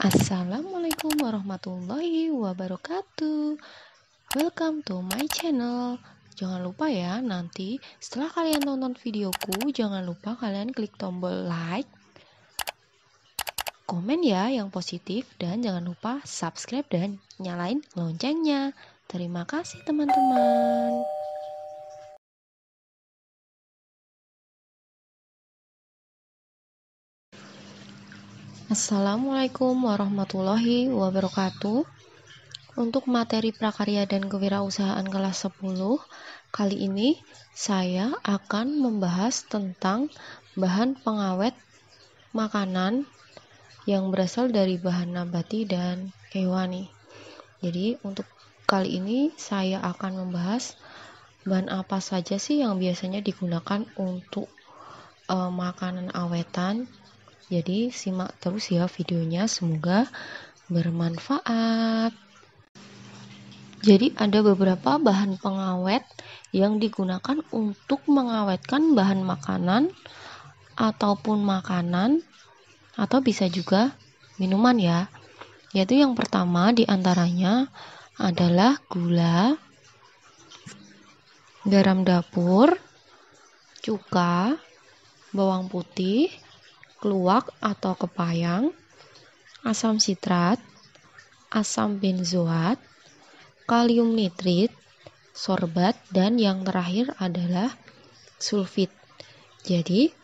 Assalamualaikum warahmatullahi wabarakatuh. Welcome to my channel. Jangan lupa ya, nanti setelah kalian tonton videoku, jangan lupa kalian klik tombol like, komen ya yang positif, dan jangan lupa subscribe dan nyalain loncengnya. Terima kasih teman-teman. Assalamualaikum warahmatullahi wabarakatuh. Untuk materi prakarya dan kewirausahaan kelas 10, kali ini saya akan membahas tentang bahan pengawet makanan yang berasal dari bahan nabati dan hewani. Jadi untuk kali ini saya akan membahas bahan apa saja sih yang biasanya digunakan untuk makanan awetan. Jadi simak terus ya videonya, semoga bermanfaat. Jadi ada beberapa bahan pengawet yang digunakan untuk mengawetkan bahan makanan ataupun makanan atau bisa juga minuman ya. Yaitu yang pertama diantaranya adalah gula, garam dapur, cuka, bawang putih, keluak atau kepayang, asam sitrat, asam benzoat, kalium nitrit, sorbat, dan yang terakhir adalah sulfit. Jadi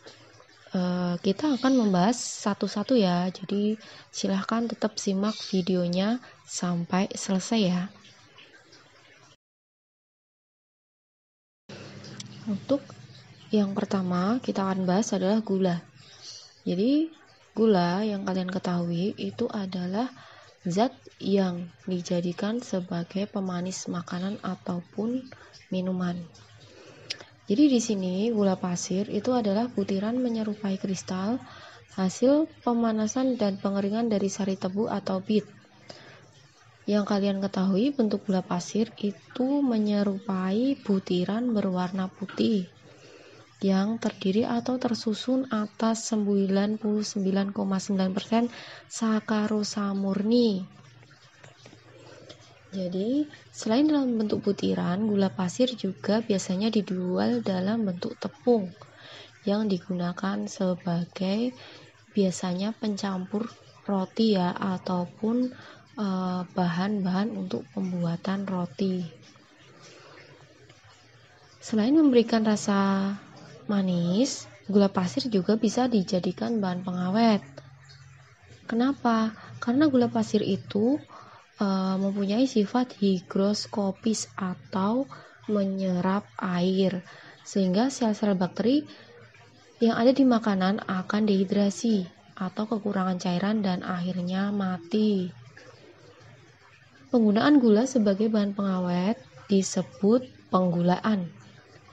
kita akan membahas satu-satu ya. Jadi silahkan tetap simak videonya sampai selesai ya. Untuk yang pertama kita akan bahas adalah gula. Jadi gula yang kalian ketahui itu adalah zat yang dijadikan sebagai pemanis makanan ataupun minuman. Jadi di sini gula pasir itu adalah butiran menyerupai kristal hasil pemanasan dan pengeringan dari sari tebu atau bit. Yang kalian ketahui bentuk gula pasir itu menyerupai butiran berwarna putih yang terdiri atau tersusun atas 99,9% sakarosa murni. Jadi, selain dalam bentuk butiran, gula pasir juga biasanya dijual dalam bentuk tepung yang digunakan sebagai biasanya pencampur roti ya, ataupun bahan-bahan untuk pembuatan roti. Selain memberikan rasa manis, gula pasir juga bisa dijadikan bahan pengawet. Kenapa? Karena gula pasir itu mempunyai sifat higroskopis atau menyerap air, sehingga sel-sel bakteri yang ada di makanan akan dehidrasi atau kekurangan cairan dan akhirnya mati. Penggunaan gula sebagai bahan pengawet disebut penggulaan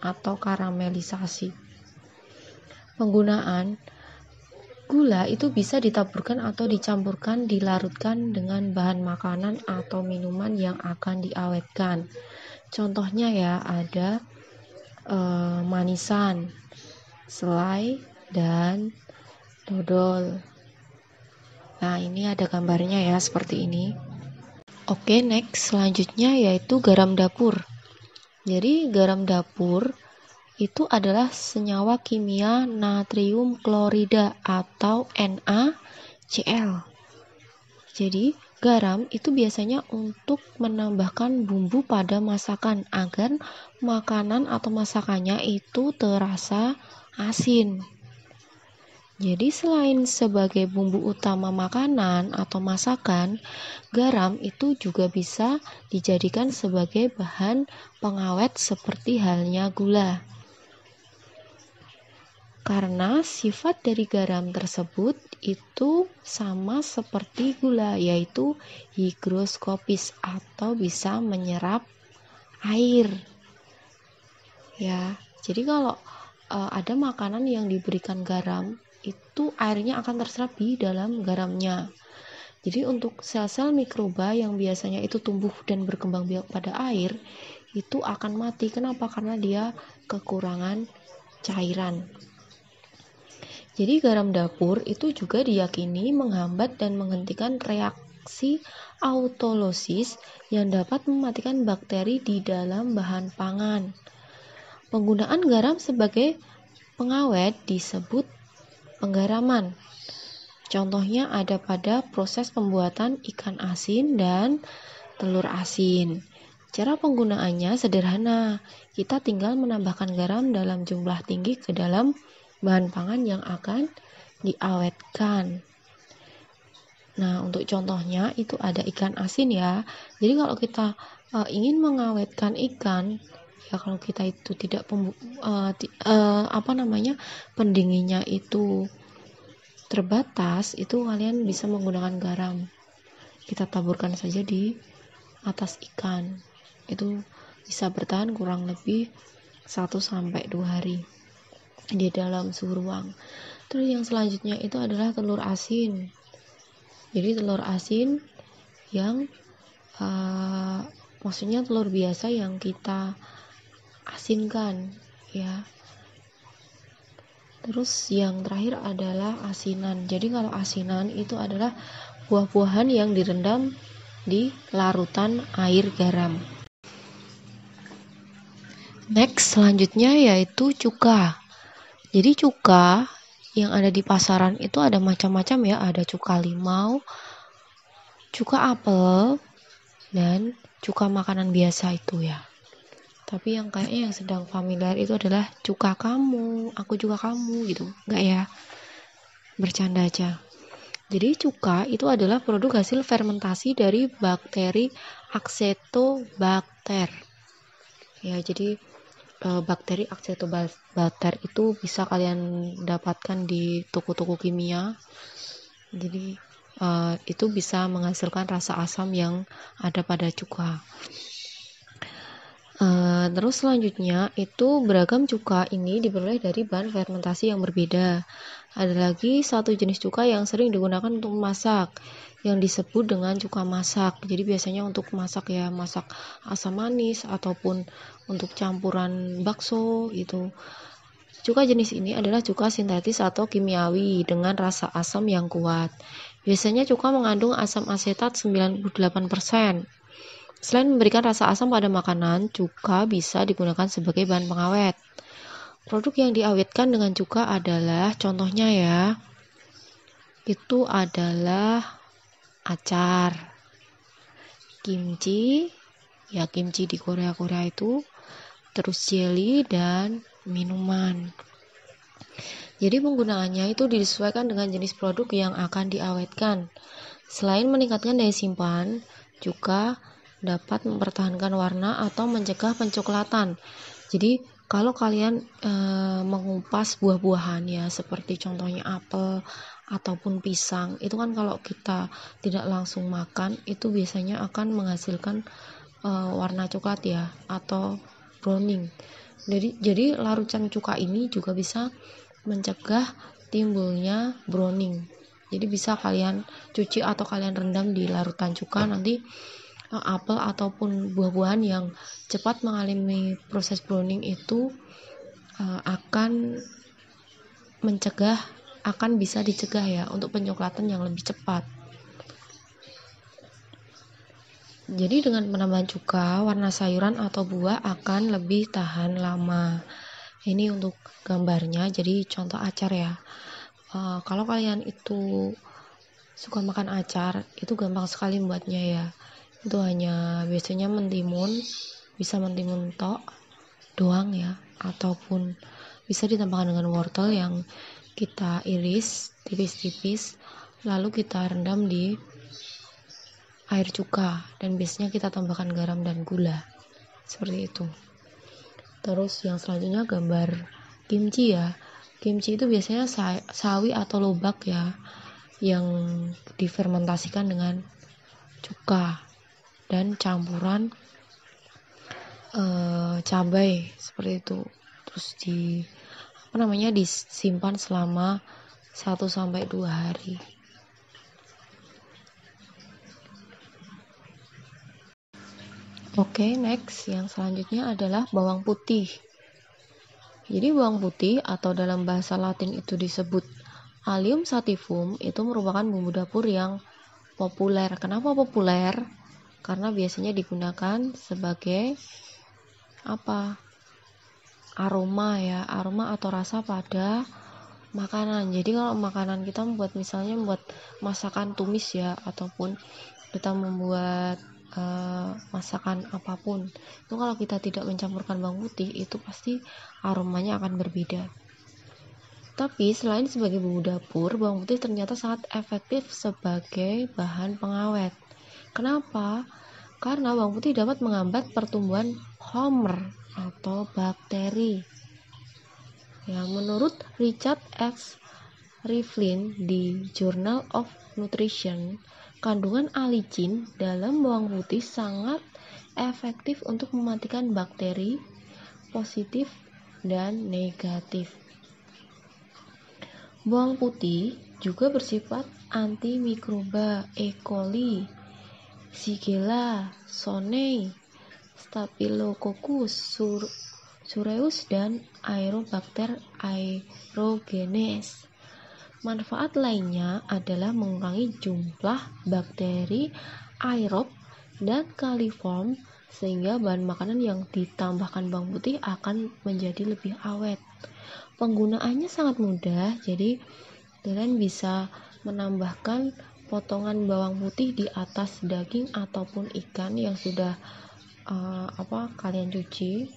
atau karamelisasi. Penggunaan gula itu bisa ditaburkan atau dicampurkan, dilarutkan dengan bahan makanan atau minuman yang akan diawetkan. Contohnya ya ada manisan, selai, dan dodol. Nah ini ada gambarnya ya seperti ini. Oke, next selanjutnya yaitu garam dapur. Jadi garam dapur itu adalah senyawa kimia natrium klorida atau NaCl. Jadi garam itu biasanya untuk menambahkan bumbu pada masakan agar makanan atau masakannya itu terasa asin. Jadi selain sebagai bumbu utama makanan atau masakan, garam itu juga bisa dijadikan sebagai bahan pengawet seperti halnya gula. Karena sifat dari garam tersebut itu sama seperti gula, yaitu higroskopis atau bisa menyerap air. Ya, jadi kalau ada makanan yang diberikan garam, itu airnya akan terserap di dalam garamnya. Jadi untuk sel-sel mikroba yang biasanya itu tumbuh dan berkembang biak pada air, itu akan mati. Kenapa? Karena dia kekurangan cairan. Jadi garam dapur itu juga diyakini menghambat dan menghentikan reaksi autolosis yang dapat mematikan bakteri di dalam bahan pangan. Penggunaan garam sebagai pengawet disebut penggaraman. Contohnya ada pada proses pembuatan ikan asin dan telur asin. Cara penggunaannya sederhana. Kita tinggal menambahkan garam dalam jumlah tinggi ke dalam bahan pangan yang akan diawetkan. Nah, untuk contohnya itu ada ikan asin ya. Jadi kalau kita ingin mengawetkan ikan, ya kalau kita itu tidak pendinginnya itu terbatas, itu kalian bisa menggunakan garam. Kita taburkan saja di atas ikan. Itu bisa bertahan kurang lebih 1-2 hari di dalam suhu ruang. Terus yang selanjutnya itu adalah telur asin. Jadi telur asin yang maksudnya telur biasa yang kita asinkan ya. Terus yang terakhir adalah asinan. Jadi kalau asinan itu adalah buah-buahan yang direndam di larutan air garam. Next, selanjutnya yaitu cuka. Jadi cuka yang ada di pasaran itu ada macam-macam ya, ada cuka limau, cuka apel, dan cuka makanan biasa itu ya. Tapi yang kayaknya yang sedang familiar itu adalah cuka kamu, aku juga kamu gitu, enggak ya? Bercanda aja. Jadi cuka itu adalah produk hasil fermentasi dari bakteri Acetobacter. Ya, jadi bakteri Acetobacter itu bisa kalian dapatkan di toko-toko kimia. Jadi itu bisa menghasilkan rasa asam yang ada pada cuka. Terus selanjutnya itu beragam cuka ini diperoleh dari bahan fermentasi yang berbeda. Ada lagi satu jenis cuka yang sering digunakan untuk memasak yang disebut dengan cuka masak. Jadi biasanya untuk masak ya, masak asam manis ataupun untuk campuran bakso itu. Cuka jenis ini adalah cuka sintetis atau kimiawi dengan rasa asam yang kuat. Biasanya cuka mengandung asam asetat 98%. Selain memberikan rasa asam pada makanan, cuka bisa digunakan sebagai bahan pengawet. Produk yang diawetkan dengan cuka adalah, contohnya ya, itu adalah acar, kimchi, ya kimchi di Korea itu, terus jelly dan minuman. Jadi penggunaannya itu disesuaikan dengan jenis produk yang akan diawetkan. Selain meningkatkan daya simpan, cuka dapat mempertahankan warna atau mencegah pencoklatan. Jadi kalau kalian mengupas buah-buahan ya, seperti contohnya apel ataupun pisang, itu kan kalau kita tidak langsung makan itu biasanya akan menghasilkan warna coklat ya, atau browning. Jadi larutan cuka ini juga bisa mencegah timbulnya browning. Jadi bisa kalian cuci atau kalian rendam di larutan cuka, nanti apel ataupun buah-buahan yang cepat mengalami proses browning itu akan bisa dicegah ya, untuk pencoklatan yang lebih cepat. Jadi dengan penambahan cuka, warna sayuran atau buah akan lebih tahan lama. Ini untuk gambarnya, jadi contoh acar ya. Kalau kalian itu suka makan acar, itu gampang sekali membuatnya ya. Itu hanya biasanya bisa mentimun tok doang ya, ataupun bisa ditambahkan dengan wortel yang kita iris tipis-tipis, lalu kita rendam di air cuka, dan biasanya kita tambahkan garam dan gula, seperti itu. Terus yang selanjutnya gambar kimchi ya. Kimchi itu biasanya sawi atau lobak ya, yang difermentasikan dengan cuka dan campuran cabai seperti itu. Terus disimpan selama 1-2 hari. Oke, next yang selanjutnya adalah bawang putih. Jadi bawang putih atau dalam bahasa Latin itu disebut Allium sativum itu merupakan bumbu dapur yang populer. Kenapa populer? Karena biasanya digunakan sebagai aroma atau rasa pada makanan. Jadi kalau makanan kita misalnya membuat masakan tumis ya, ataupun kita membuat masakan apapun, itu kalau kita tidak mencampurkan bawang putih, itu pasti aromanya akan berbeda. Tapi selain sebagai bumbu dapur, bawang putih ternyata sangat efektif sebagai bahan pengawet. Kenapa? Karena bawang putih dapat menghambat pertumbuhan Homer atau bakteri. Ya, menurut Richard X. Rivlin di Journal of Nutrition, kandungan alicin dalam bawang putih sangat efektif untuk mematikan bakteri positif dan negatif. Bawang putih juga bersifat antimikroba E. coli, Shigella, Sonnei, Staphylococcus aureus, dan Aerobacter aerogenes. Manfaat lainnya adalah mengurangi jumlah bakteri aerob dan coliform, sehingga bahan makanan yang ditambahkan bawang putih akan menjadi lebih awet. Penggunaannya sangat mudah, jadi kalian bisa menambahkan potongan bawang putih di atas daging ataupun ikan yang sudah kalian cuci,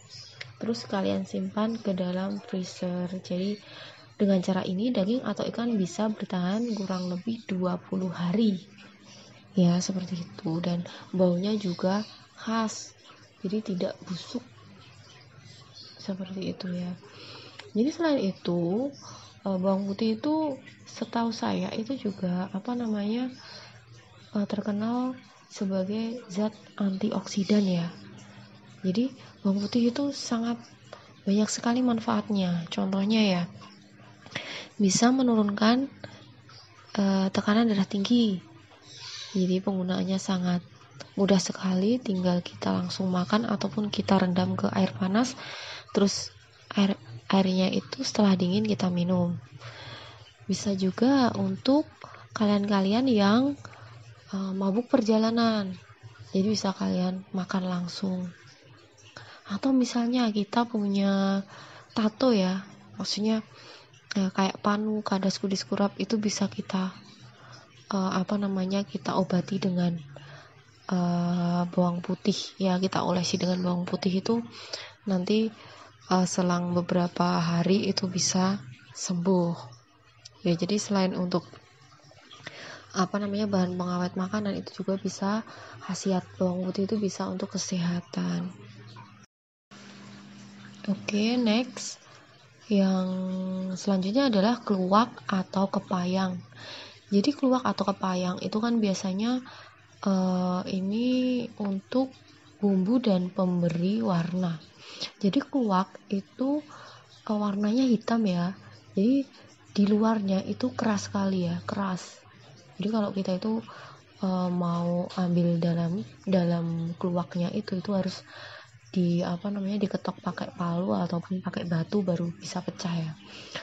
terus kalian simpan ke dalam freezer. Jadi dengan cara ini daging atau ikan bisa bertahan kurang lebih 20 hari. Ya, seperti itu. Dan baunya juga khas, jadi tidak busuk. Seperti itu ya. Jadi selain itu, bawang putih itu setahu saya itu juga terkenal sebagai zat antioksidan ya. Jadi bawang putih itu sangat banyak sekali manfaatnya. Contohnya ya, bisa menurunkan tekanan darah tinggi. Jadi penggunaannya sangat mudah sekali, tinggal kita langsung makan ataupun kita rendam ke air panas, terus airnya itu setelah dingin kita minum. Bisa juga untuk kalian-kalian yang mabuk perjalanan, jadi bisa kalian makan langsung. Atau misalnya kita punya tato ya, maksudnya kayak panu, kadas, kudis, kurap, itu bisa kita kita obati dengan bawang putih ya, kita olesi dengan bawang putih itu nanti selang beberapa hari itu bisa sembuh ya. Jadi selain untuk bahan pengawet makanan, itu juga bisa, khasiat bawang putih itu bisa untuk kesehatan. Oke, next yang selanjutnya adalah keluak atau kepayang. Jadi keluak atau kepayang itu kan biasanya ini untuk bumbu dan pemberi warna. Jadi keluak itu warnanya hitam ya. Jadi di luarnya itu keras sekali ya, keras. Jadi kalau kita itu mau ambil dalam keluaknya itu harus diketok pakai palu ataupun pakai batu baru bisa pecah ya.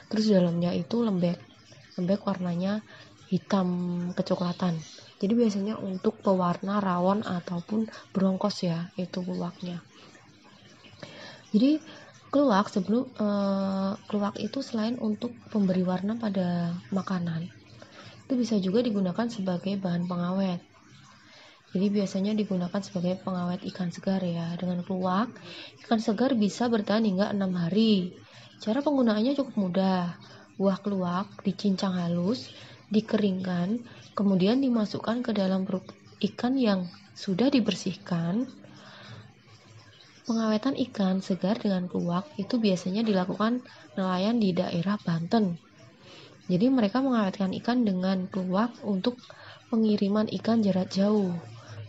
Terus dalamnya itu lembek warnanya hitam kecoklatan. Jadi biasanya untuk pewarna rawon ataupun bronkos ya, itu keluaknya. Jadi keluak itu selain untuk pemberi warna pada makanan, itu bisa juga digunakan sebagai bahan pengawet. Jadi biasanya digunakan sebagai pengawet ikan segar ya. Dengan keluak, ikan segar bisa bertahan hingga 6 hari. Cara penggunaannya cukup mudah. Buah keluak dicincang halus, dikeringkan, kemudian dimasukkan ke dalam perut ikan yang sudah dibersihkan. Pengawetan ikan segar dengan keluak itu biasanya dilakukan nelayan di daerah Banten. Jadi mereka mengawetkan ikan dengan keluak untuk pengiriman ikan jarak jauh.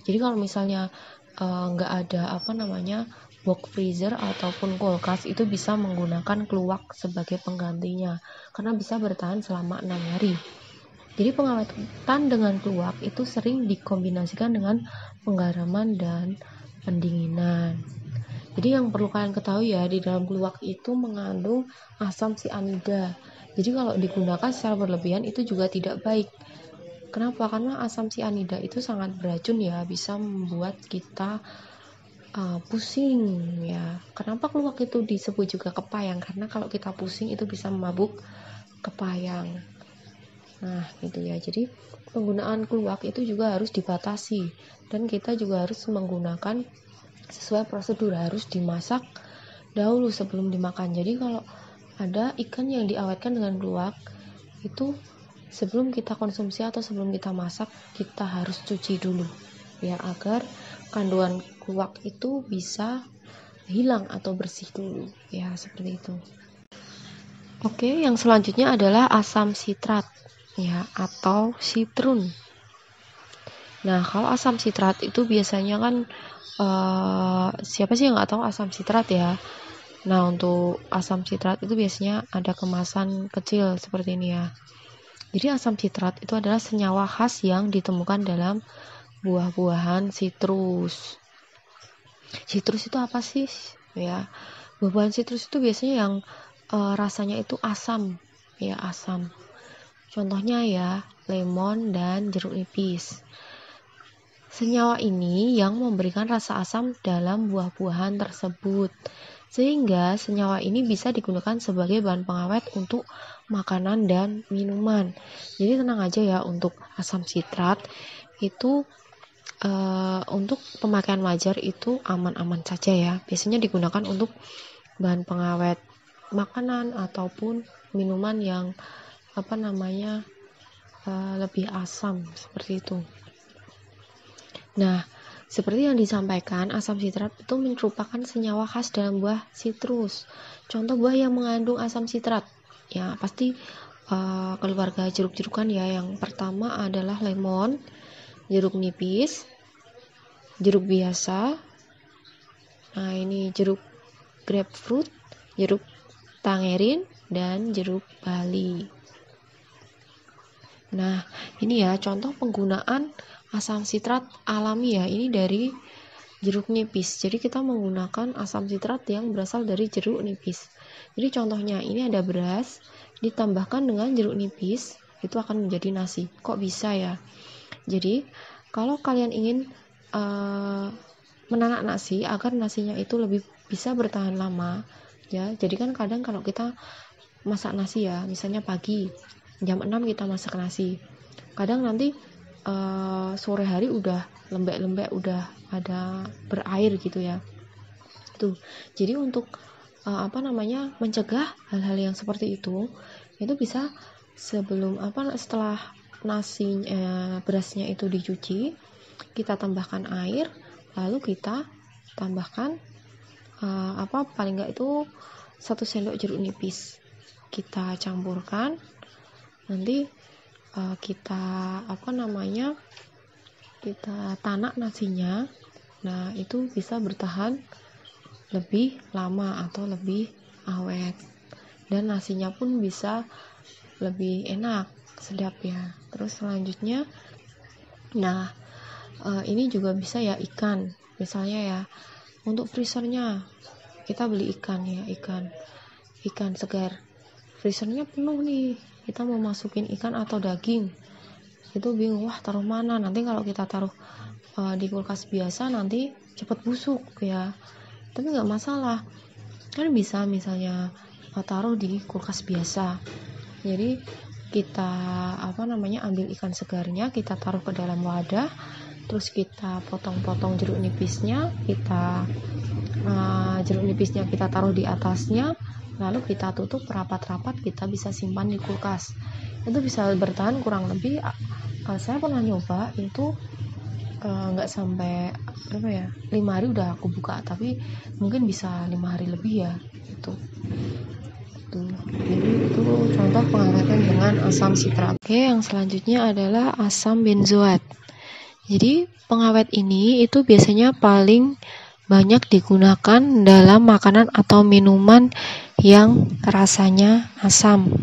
Jadi kalau misalnya nggak ada box freezer ataupun kulkas, itu bisa menggunakan keluak sebagai penggantinya karena bisa bertahan selama 6 hari. Jadi pengawetan dengan keluak itu sering dikombinasikan dengan penggaraman dan pendinginan. Jadi yang perlu kalian ketahui ya, di dalam keluak itu mengandung asam sianida Jadi kalau digunakan secara berlebihan itu juga tidak baik. Kenapa? Karena asam sianida itu sangat beracun ya, bisa membuat kita pusing ya. Kenapa keluak itu disebut juga kepayang? Karena kalau kita pusing itu bisa memabuk kepayang. Nah, gitu ya. Jadi penggunaan keluak itu juga harus dibatasi, dan kita juga harus menggunakan sesuai prosedur, harus dimasak dahulu sebelum dimakan. Jadi kalau ada ikan yang diawetkan dengan keluak, itu sebelum kita konsumsi atau sebelum kita masak, kita harus cuci dulu ya, agar kandungan keluak itu bisa hilang atau bersih dulu ya, seperti itu. Oke, yang selanjutnya adalah asam sitrat ya, atau sitrun. Nah, kalau asam sitrat itu biasanya kan siapa sih yang nggak tahu asam sitrat ya. Nah, untuk asam sitrat itu biasanya ada kemasan kecil seperti ini ya. Jadi asam sitrat itu adalah senyawa khas yang ditemukan dalam buah-buahan sitrus. Sitrus itu apa sih? Ya, buah-buahan sitrus itu biasanya yang rasanya itu asam, ya asam. Contohnya ya, lemon dan jeruk nipis. Senyawa ini yang memberikan rasa asam dalam buah-buahan tersebut, sehingga senyawa ini bisa digunakan sebagai bahan pengawet untuk makanan dan minuman. Jadi tenang aja ya, untuk asam sitrat itu untuk pemakaian wajar itu aman-aman saja ya. Biasanya digunakan untuk bahan pengawet makanan ataupun minuman yang lebih asam seperti itu. Nah, seperti yang disampaikan, asam sitrat itu merupakan senyawa khas dalam buah sitrus. Contoh buah yang mengandung asam sitrat, ya pasti keluarga jeruk-jerukan ya. Yang pertama adalah lemon, jeruk nipis, jeruk biasa. Nah, ini jeruk grapefruit, jeruk tangerine, dan jeruk bali. Nah, ini ya contoh penggunaan asam sitrat alami ya, ini dari jeruk nipis. Jadi kita menggunakan asam sitrat yang berasal dari jeruk nipis. Jadi contohnya ini ada beras ditambahkan dengan jeruk nipis, itu akan menjadi nasi. Kok bisa ya? Jadi kalau kalian ingin menanak nasi agar nasinya itu lebih bisa bertahan lama ya. Jadi kan kadang kalau kita masak nasi ya, misalnya pagi jam 6 kita masak nasi, kadang nanti sore hari udah lembek-lembek, udah ada berair gitu ya. Tuh. Jadi untuk mencegah hal-hal yang seperti itu bisa setelah berasnya itu dicuci, kita tambahkan air, lalu kita tambahkan paling enggak itu 1 sendok jeruk nipis, kita campurkan, nanti kita tanak nasinya. Nah, itu bisa bertahan lebih lama atau lebih awet, dan nasinya pun bisa lebih enak, sedap ya. Terus selanjutnya, nah ini juga bisa ya ikan, misalnya ya untuk freezernya kita beli ikan ya, ikan segar, freezernya penuh nih, kita mau masukin ikan atau daging, itu bingung, wah taruh mana, nanti kalau kita taruh di kulkas biasa nanti cepat busuk ya. Tapi nggak masalah, kan bisa misalnya taruh di kulkas biasa. Jadi kita ambil ikan segarnya, kita taruh ke dalam wadah, terus kita potong-potong jeruk nipisnya, kita taruh di atasnya, lalu kita tutup rapat-rapat, kita bisa simpan di kulkas. Itu bisa bertahan kurang lebih, saya pernah nyoba itu nggak sampai 5 hari udah aku buka, tapi mungkin bisa 5 hari lebih ya itu. Jadi itu contoh pengawetan dengan asam sitrat. Oke, yang selanjutnya adalah asam benzoat. Jadi pengawet ini itu biasanya paling banyak digunakan dalam makanan atau minuman yang rasanya asam.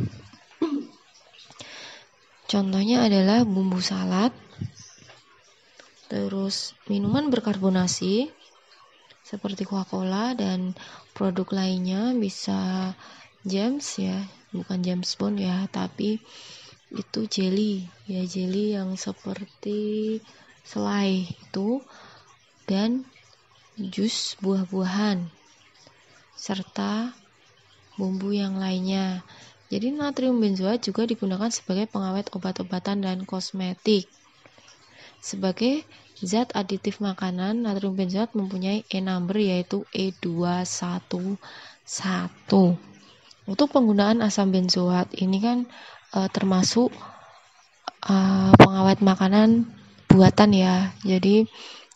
Contohnya adalah bumbu salad, terus minuman berkarbonasi seperti Coca-Cola dan produk lainnya, bisa James ya, bukan James Bond ya, tapi itu jelly ya, jelly yang seperti selai itu, dan jus buah-buahan serta bumbu yang lainnya. Jadi natrium benzoat juga digunakan sebagai pengawet obat-obatan dan kosmetik. Sebagai zat aditif makanan, natrium benzoat mempunyai E number yaitu E211. Untuk penggunaan asam benzoat ini kan termasuk pengawet makanan buatan ya. Jadi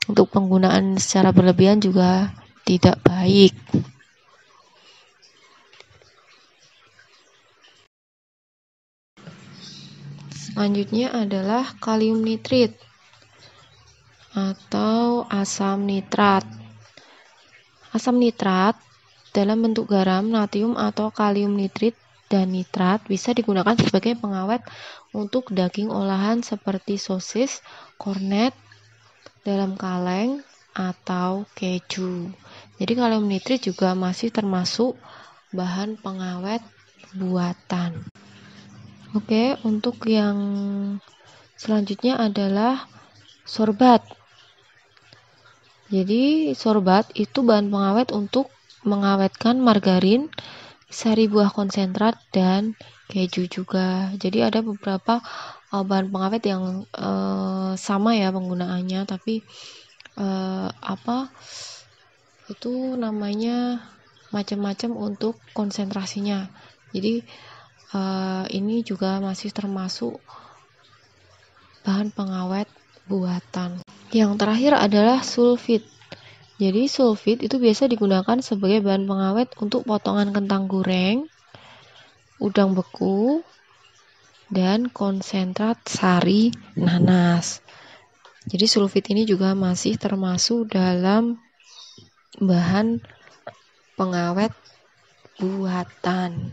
untuk penggunaan secara berlebihan juga tidak baik. Selanjutnya adalah kalium nitrit atau asam nitrat. Asam nitrat dalam bentuk garam, natrium atau kalium nitrit dan nitrat bisa digunakan sebagai pengawet untuk daging olahan seperti sosis, kornet, dalam kaleng, atau keju. Jadi kalium nitrit juga masih termasuk bahan pengawet buatan. Oke, untuk yang selanjutnya adalah sorbat. Jadi sorbat itu bahan pengawet untuk mengawetkan margarin, sari buah konsentrat, dan keju juga. Jadi ada beberapa bahan pengawet yang sama ya penggunaannya, tapi itu namanya macam-macam untuk konsentrasinya. Jadi ini juga masih termasuk bahan pengawet buatan. Yang terakhir adalah sulfit. Jadi sulfit itu biasa digunakan sebagai bahan pengawet untuk potongan kentang goreng, udang beku, dan konsentrat sari nanas. Jadi sulfit ini juga masih termasuk dalam bahan pengawet buatan.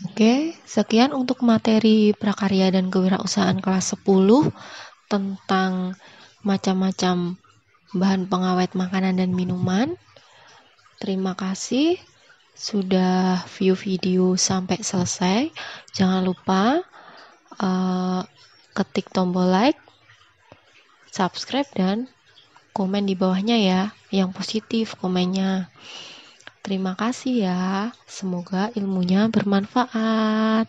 Oke, sekian untuk materi prakarya dan kewirausahaan kelas 10 tentang macam-macam bahan pengawet makanan dan minuman. Terima kasih sudah view video sampai selesai. Jangan lupa ketik tombol like, subscribe, dan komen di bawahnya ya, yang positif komennya. Terima kasih ya, semoga ilmunya bermanfaat.